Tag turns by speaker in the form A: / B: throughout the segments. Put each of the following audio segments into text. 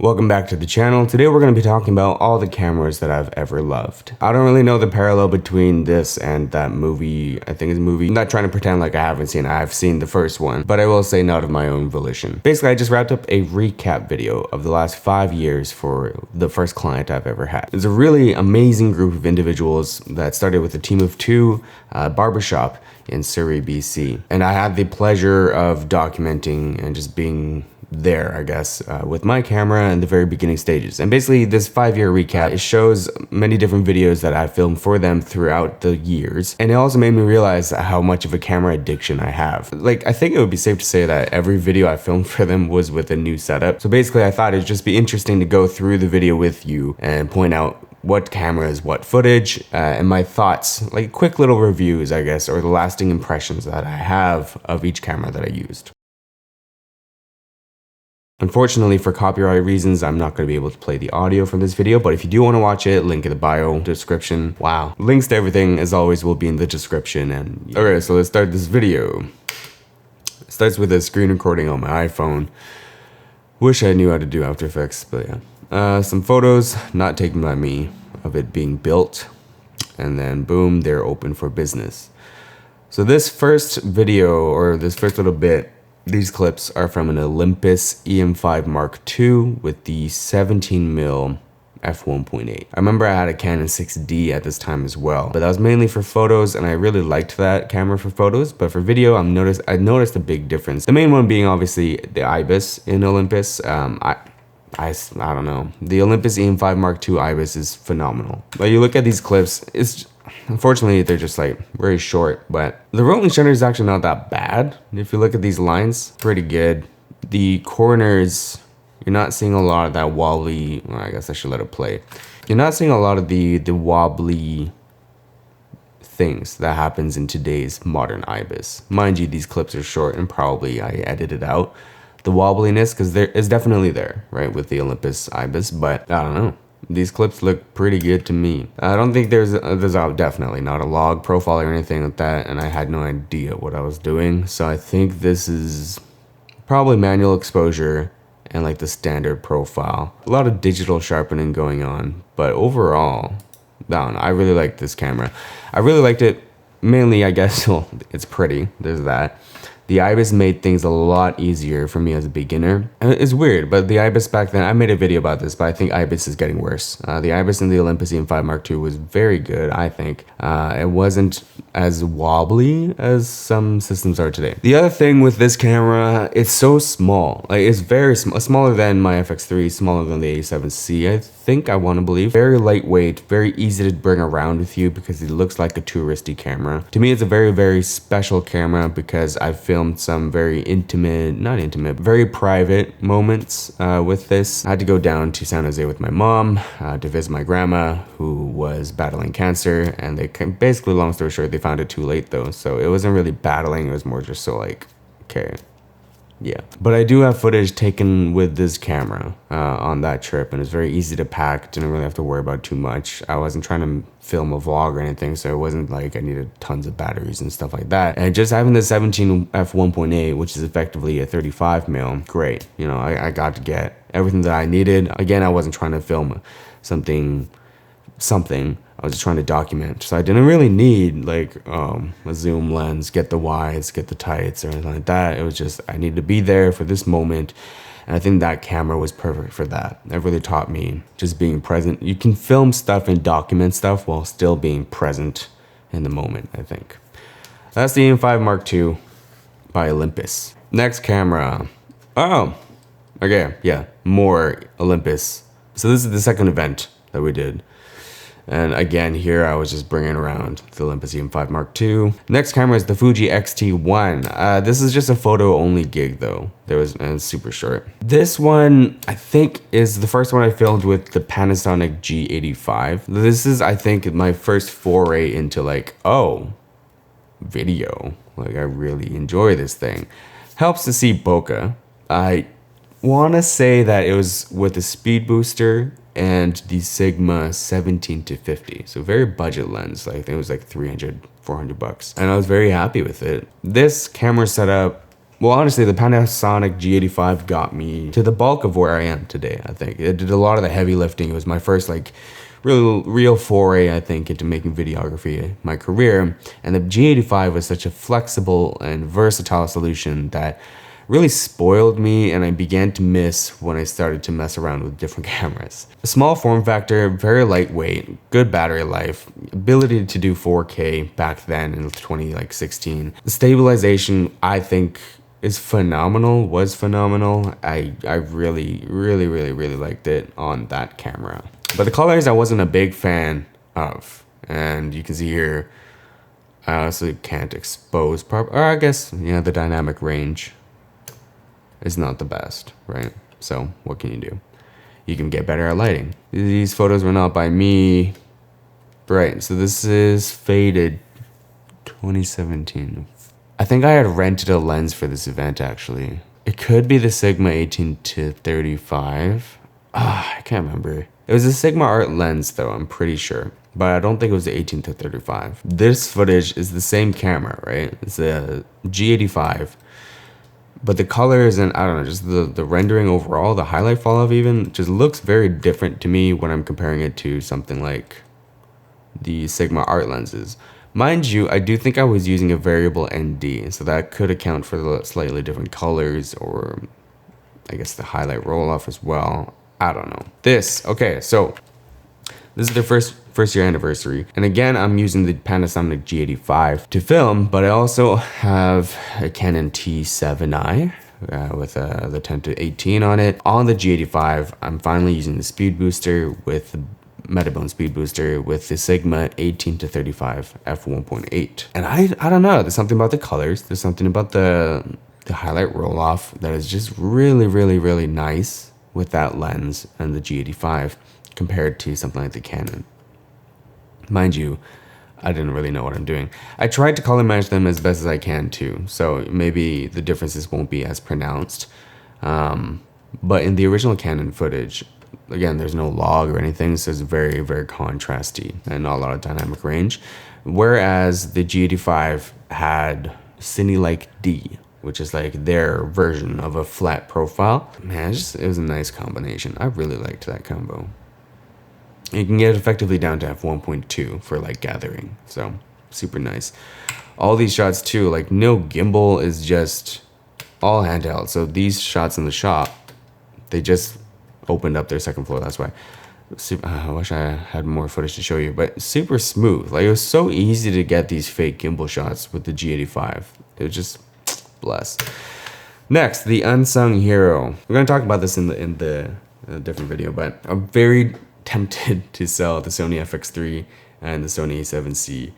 A: Welcome back to the channel. Today we're going to be talking about all the cameras that I've ever loved. I don't really know the parallel between this and that movie. I think it's a movie. I'm not trying to pretend like I haven't seen it. I've seen the first one, but I will say not of my own volition. Basically, I just wrapped up a recap video of the last 5 years for the first client I've ever had. It's a really amazing group of individuals that started with a team of 2 barbershop in Surrey, BC. And I had the pleasure of documenting and just being there, I guess, with my camera in the very beginning stages. And basically this 5-year recap, it shows many different videos that I filmed for them throughout the years. And it also made me realize how much of a camera addiction I have. Like, I think it would be safe to say that every video I filmed for them was with a new setup. So basically I thought it'd just be interesting to go through the video with you and point out what cameras, what footage, and my thoughts, like quick little reviews, I guess, or the lasting impressions that I have of each camera that I used. Unfortunately, for copyright reasons, I'm not going to be able to play the audio from this video, but if you do want to watch it, link in the bio description. Wow. Links to everything, as always, will be in the description. And okay, so let's start this video. It starts with a screen recording on my iPhone. Wish I knew how to do After Effects, but yeah. Some photos, not taken by me, of it being built. And then boom, they're open for business. So this first video, or this first little bit, these clips are from an Olympus EM5 Mark II with the 17mm f1.8. I remember I had a Canon 6D at this time as well, but that was mainly for photos, and I really liked that camera for photos. But for video, I noticed a big difference. The main one being obviously the IBIS in Olympus. I don't know. The Olympus EM5 Mark II IBIS is phenomenal. But you look at these clips, unfortunately, they're just like very short, but the rolling shutter is actually not that bad. If you look at these lines, pretty good. The corners, you're not seeing a lot of that wobbly, well, I guess I should let it play. You're not seeing a lot of the wobbly things that happens in today's modern IBIS. Mind you, these clips are short and probably I edited out the wobbliness because there is definitely there, right, with the Olympus IBIS, but I don't know. These clips look pretty good to me. I don't think there's definitely not a log profile or anything like that, and I had no idea what I was doing. So I think this is probably manual exposure and like the standard profile. A lot of digital sharpening going on, but overall, I really like this camera. I really liked it mainly, I guess, well, it's pretty, there's that. The IBIS made things a lot easier for me as a beginner. And it's weird, but the IBIS back then, I made a video about this, but I think IBIS is getting worse. The IBIS in the Olympus EM5 Mark II was very good, I think. It wasn't as wobbly as some systems are today. The other thing with this camera, it's so small. Like, it's very smaller than my FX3, smaller than the A7C, I think, I want to believe. Very lightweight, very easy to bring around with you because it looks like a touristy camera. To me, it's a very, very special camera because I filmed some very very private moments with this. I had to go down to San Jose with my mom to visit my grandma who was battling cancer, and they basically, long story short, they found it too late though, so it wasn't really battling, it was more just so like, okay. Yeah, but I do have footage taken with this camera on that trip, and it's very easy to pack. Didn't really have to worry about too much. I wasn't trying to film a vlog or anything, so it wasn't like I needed tons of batteries and stuff like that. And just having the 17 f1.8, which is effectively a 35mm, great. You know, I got to get everything that I needed. Again, I wasn't trying to film something. I was just trying to document. So I didn't really need like a zoom lens, get the wides, get the tights, or anything like that. It was just, I needed to be there for this moment. And I think that camera was perfect for that. It really taught me just being present. You can film stuff and document stuff while still being present in the moment, I think. That's the EM5 Mark II by Olympus. Next camera. Oh, okay, yeah, more Olympus. So this is the second event that we did. And again, here I was just bringing around the Olympus EM5 Mark II. Next camera is the Fuji X-T4. This is just a photo only gig though. And it's super short. This one, I think, is the first one I filmed with the Panasonic G85. This is, I think, my first foray into like, oh, video. Like, I really enjoy this thing. Helps to see bokeh. I want to say that it was with the speed booster and the Sigma 17 to 50. So very budget lens. Like, I think it was like 300, 400 bucks. And I was very happy with it. This camera setup Well, honestly, the Panasonic G85 got me to the bulk of where I am today, I think. It did a lot of the heavy lifting. It was my first, like, real foray, I think, into making videography my career. And the G85 was such a flexible and versatile solution that really spoiled me, and I began to miss when I started to mess around with different cameras. A small form factor, very lightweight, good battery life, ability to do 4K back then in 2016. The stabilization, I think, is phenomenal, was phenomenal. I really liked it on that camera. But the colors I wasn't a big fan of. And you can see here, I also can't expose or I guess, yeah, the dynamic range is not the best, right? So what can you do? You can get better at lighting. These photos were not by me. Right, so this is faded 2017. I think I had rented a lens for this event, actually. It could be the Sigma 18-35. I can't remember. It was a Sigma Art lens, though, I'm pretty sure. But I don't think it was the 18-35. This footage is the same camera, right? It's a G85. But the colors and, I don't know, just the rendering overall, the highlight fall off even, just looks very different to me when I'm comparing it to something like the Sigma Art lenses. Mind you, I do think I was using a variable ND, so that could account for the slightly different colors, or I guess the highlight roll off as well. I don't know. Okay, so this is their first year anniversary. And again, I'm using the Panasonic G85 to film, but I also have a Canon T7i with the 10-18 on it. On the G85, I'm finally using the speed booster with the Metabone speed booster with the Sigma 18-35 f1.8. And I don't know, there's something about the colors, there's something about the highlight roll off that is just really nice with that lens and the G85 compared to something like the Canon. Mind you, I didn't really know what I'm doing. I tried to color match them as best as I can too, so maybe the differences won't be as pronounced. But in the original Canon footage, again, there's no log or anything, so it's very contrasty and not a lot of dynamic range. Whereas the G85 had Cine-like D, which is like their version of a flat profile. Man, it was a nice combination. I really liked that combo. You can get it effectively down to f1.2 for like gathering, so super nice. All these shots too, like no gimbal, is just all handheld. So these shots in the shop, they just opened up their second floor, that's why. I wish I had more footage to show you, but super smooth. Like, it was so easy to get these fake gimbal shots with the G85. It was just bless. Next, the unsung hero. We're gonna talk about this in the different video, but I'm very tempted to sell the Sony FX3 and the Sony A7C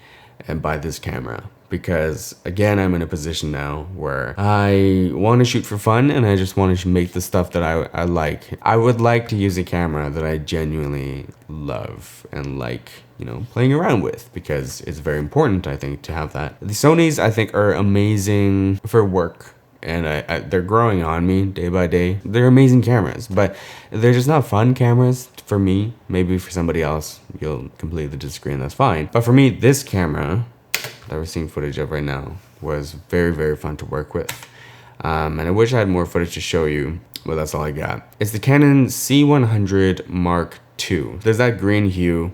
A: and buy this camera. Because again, I'm in a position now where I want to shoot for fun and I just want to make the stuff that I like. I would like to use a camera that I genuinely love and like, you know, playing around with, because it's very important, I think, to have that. The Sonys, I think, are amazing for work, and they're growing on me day by day. They're amazing cameras, but they're just not fun cameras for me. Maybe for somebody else, you'll completely disagree, and that's fine. But for me, this camera that we're seeing footage of right now was very fun to work with. And I wish I had more footage to show you, but that's all I got. It's the Canon C100 Mark II. There's that green hue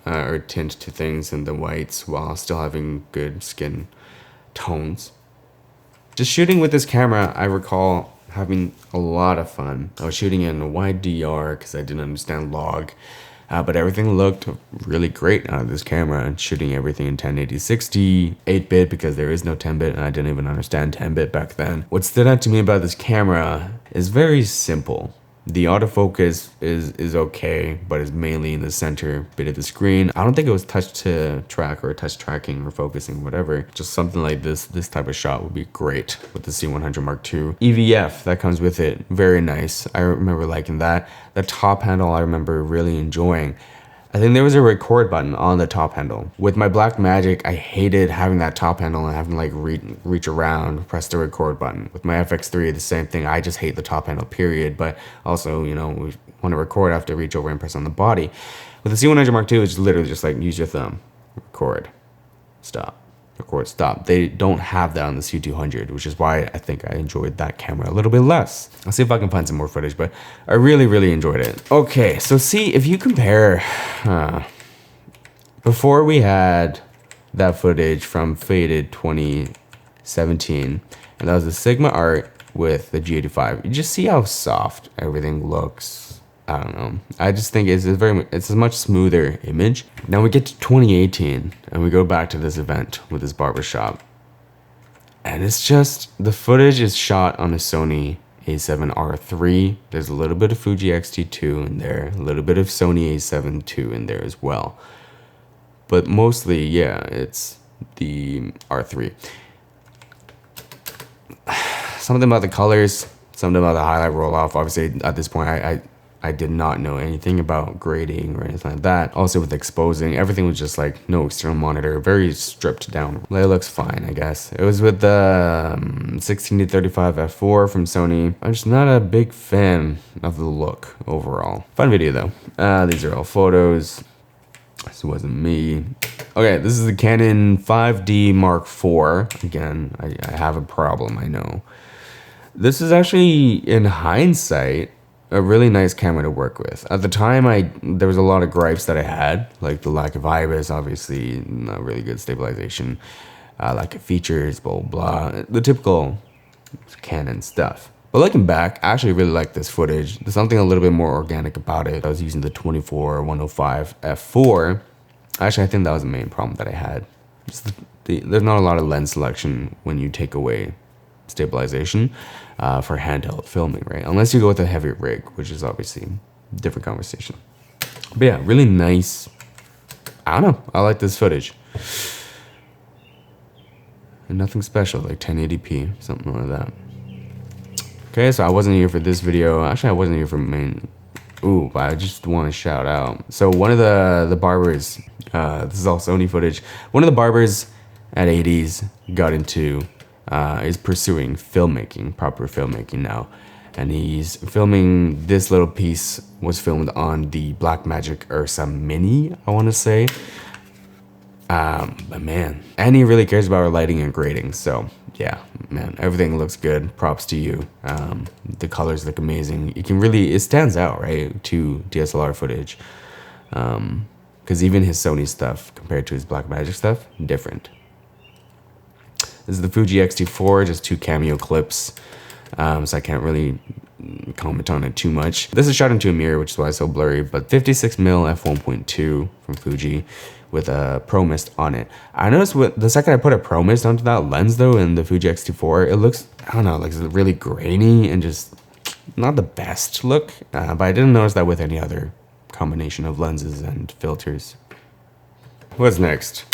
A: or tint to things and the whites while still having good skin tones. Just shooting with this camera, I recall having a lot of fun. I was shooting in a wide DR because I didn't understand log. But everything looked really great out of this camera, and shooting everything in 1080-60, 8-bit because there is no 10-bit and I didn't even understand 10-bit back then. What stood out to me about this camera is very simple. The autofocus is okay, but it's mainly in the center bit of the screen. I don't think it was touch to track or touch tracking or focusing, whatever. Just something like this type of shot would be great with the C100 Mark II. EVF that comes with it, very nice. I remember liking that. The top handle I remember really enjoying. I think there was a record button on the top handle. With my Blackmagic, I hated having that top handle and having to like reach around, press the record button. With my FX3, the same thing. I just hate the top handle, period. But also, you know, we want to record, I have to reach over and press on the body. With the C100 Mark II, it's literally just like use your thumb, record, stop, Of course, stop. They don't have that on the C200, which is why I think I enjoyed that camera a little bit less. I'll see if I can find some more footage, but I really, really enjoyed it. Okay, so see, if you compare, before we had that footage from Faded 2017, and that was the Sigma Art with the G85. You just see how soft everything looks. I don't know. I just think it's a much smoother image. Now we get to 2018 and we go back to this event with this barbershop. And it's just, the footage is shot on a Sony A7R III. There's a little bit of Fuji X-T4 in there, a little bit of Sony A7 II in there as well. But mostly, yeah, it's the R3. Something about the colors, something about the highlight roll off. Obviously, at this point, I did not know anything about grading or anything like that. Also with exposing, everything was just like no external monitor, very stripped down. It looks fine, I guess. It was with the 16-35 f4 from Sony. I'm just not a big fan of the look overall. Fun video though. These are all photos. This wasn't me. Okay, this is the Canon 5D Mark IV. Again, I have a problem, I know. This is actually, in hindsight, a really nice camera to work with. At the time, there was a lot of gripes that I had, like the lack of IBIS, obviously, not really good stabilization, lack of features, blah, blah, blah, the typical Canon stuff. But looking back, I actually really like this footage. There's something a little bit more organic about it. I was using the 24-105 f4. Actually, I think that was the main problem that I had. There's not a lot of lens selection when you take away stabilization for handheld filming, right? Unless you go with a heavier rig, which is obviously a different conversation. But yeah, really nice. I don't know. I like this footage. And nothing special, like 1080p, something like that. Okay, so I wasn't here for this video. Actually, I wasn't here for main. Ooh, but I just want to shout out. So one of the barbers, this is all Sony footage. One of the barbers at 80s got into, is pursuing filmmaking, proper filmmaking now. And he's filming, this little piece was filmed on the Blackmagic Ursa Mini, I want to say. But man, and he really cares about our lighting and grading. So yeah, man, everything looks good. Props to you. The colors look amazing. You can really, it stands out, right, to DSLR footage. Because even his Sony stuff compared to his Blackmagic stuff, different. This is the Fuji X-T4, just 2 cameo clips. So I can't really comment on it too much. This is shot into a mirror, which is why it's so blurry, but 56mm f1.2 from Fuji with a Pro Mist on it. I noticed the second I put a Pro Mist onto that lens though in the Fuji X-T4, it looks, I don't know, like it's really grainy and just not the best look, but I didn't notice that with any other combination of lenses and filters. What's next?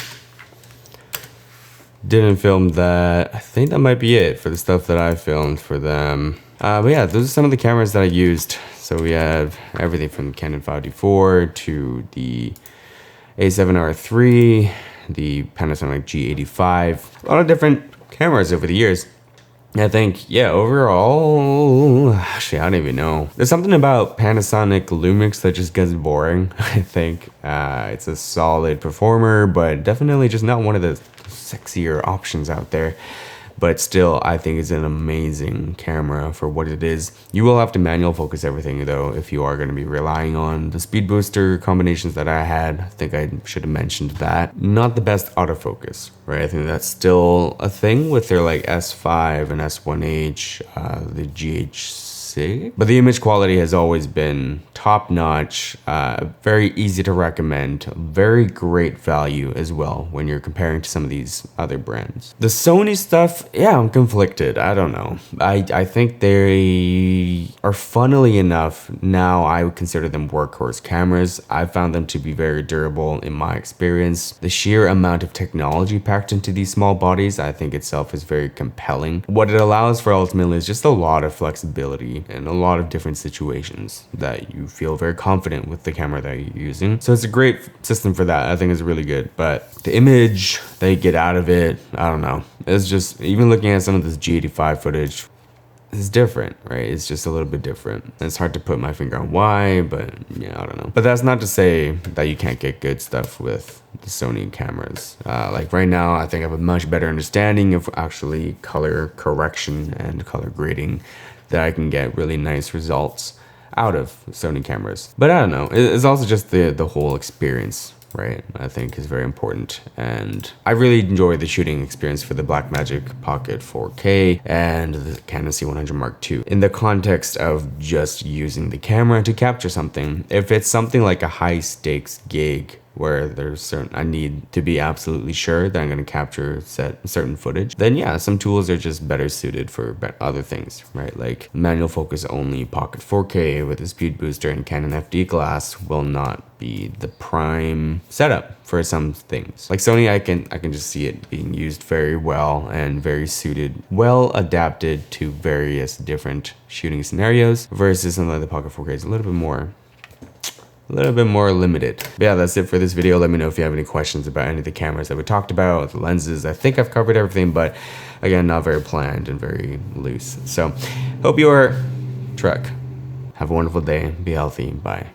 A: Didn't film that. I think that might be it for the stuff that I filmed for them. But yeah, those are some of the cameras that I used. So we have everything from Canon 5D4 to the A7R III, the Panasonic G85. A lot of different cameras over the years. I think, yeah, overall, actually, I don't even know. There's something about Panasonic Lumix that just gets boring, I think. It's a solid performer, but definitely just not one of the sexier options out there. But still, I think it's an amazing camera for what it is. You will have to manual focus everything though if you are going to be relying on the speed booster combinations that I had. I think I should have mentioned that. Not the best autofocus, right? I think that's still a thing with their like S5 and S1H, the GH6. But the image quality has always been top notch, very easy to recommend, very great value as well when you're comparing to some of these other brands. The Sony stuff, yeah, I'm conflicted. I don't know. I think they are, funnily enough, now I would consider them workhorse cameras. I found them to be very durable in my experience. The sheer amount of technology packed into these small bodies, I think itself is very compelling. What it allows for ultimately is just a lot of flexibility in a lot of different situations that you feel very confident with the camera that you're using. So it's a great system for that. I think it's really good. But the image that you get out of it, I don't know. It's just, even looking at some of this G85 footage, is different, right? It's just a little bit different. It's hard to put my finger on why, but yeah, I don't know. But that's not to say that you can't get good stuff with the Sony cameras. Like right now, I think I have a much better understanding of actually color correction and color grading, that I can get really nice results out of Sony cameras. But I don't know, it's also just the whole experience, right? I think is very important. And I really enjoy the shooting experience for the Blackmagic Pocket 4K and the Canon C100 Mark II in the context of just using the camera to capture something. If it's something like a high stakes gig where I need to be absolutely sure that I'm going to capture certain footage, then yeah, some tools are just better suited for other things, right? Like manual focus only Pocket 4K with a speed booster and Canon FD glass will not be the prime setup for some things. Like Sony, I can just see it being used very well and very suited, well adapted to various different shooting scenarios, versus something like the Pocket 4K is a little bit more limited. But yeah, that's it for this video. Let me know if you have any questions about any of the cameras that we talked about, the lenses. I think I've covered everything, but again, not very planned and very loose. So hope your truck. Have a wonderful day. Be healthy. Bye.